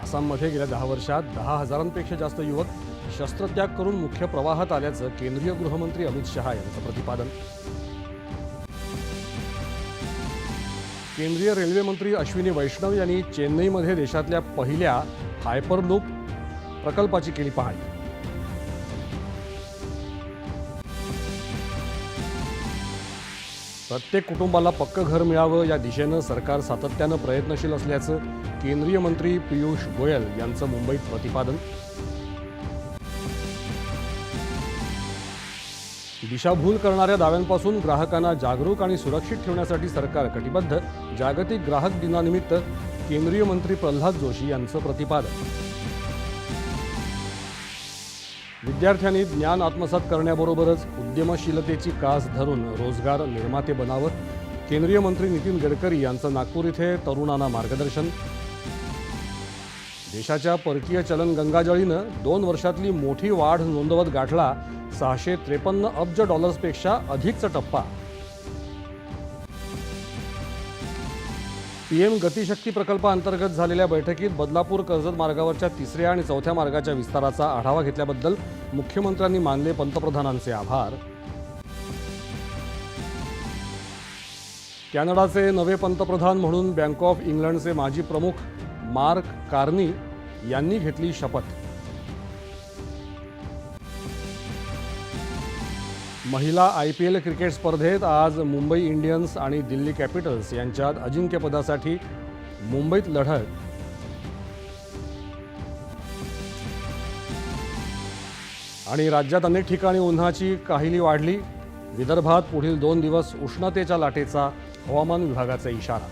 आसाममध्ये गेल्या 10 वर्षात 10,000पेक्षा जास्त युवक शस्त्रत्याग करून मुख्य प्रवाहात आल्याचं केंद्रीय गृहमंत्री अमित शहा यांचं प्रतिपादन। केंद्रीय रेल्वे मंत्री अश्विनी वैष्णव यांनी चेन्नईमध्ये देशातल्या पहिल्या हायपरलूप प्रकल्पाची केली पाहणी। प्रत्येक कुटुंबाला पक्कं घर मिळावं या दिशेनं सरकार सातत्यानं प्रयत्नशील असल्याचं केंद्रीय मंत्री पियुष गोयल यांचं मुंबईत प्रतिपादन। दिशाभूल करणाऱ्या दाव्यांपासून ग्राहकांना जागरूक आणि सुरक्षित ठेवण्यासाठी सरकार कटिबद्ध। जागतिक ग्राहक दिनानिमित्त केंद्रीय मंत्री प्रल्हाद जोशी यांचं प्रतिपादन। विद्यार्थ्यांनी ज्ञान आत्मसात करण्याबरोबरच उद्यमशीलतेची कास धरून रोजगार निर्माते बनावं। केंद्रीय मंत्री नितीन गडकरी यांचं नागपूर इथे तरुणांना मार्गदर्शन। देशाच्या परकीय चलन गंगाजळीनं 2 वर्षातली मोठी वाढ नोंदवत गाठला 653 अब्ज डॉलर्सपेक्षा अधिकचा टप्पा। पीएम गतिशक्ती प्रकल्पाअंतर्गत झालेल्या बैठकीत बदलापूर कर्जत मार्गावरच्या 3ऱ्या आणि 4थ्या मार्गाच्या विस्ताराचा आढावा घेतल्याबद्दल मुख्यमंत्र्यांनी मानले पंतप्रधानांचे आभार। कॅनडाचे नवे पंतप्रधान म्हणून बँक ऑफ इंग्लंडचे माजी प्रमुख मार्क कार्नी यांनी घेतली शपथ। महिला IPL क्रिकेट स्पर्धेत आज मुंबई इंडियन्स आणि दिल्ली कॅपिटल्स यांच्यात अजिंक्यपदासाठी मुंबईत लढत। आणि राज्यात अनेक ठिकाणी उन्हाची काहिली वाढली। विदर्भात पुढील 2 दिवस उष्णतेच्या लाटेचा हवामान विभागाचा इशारा।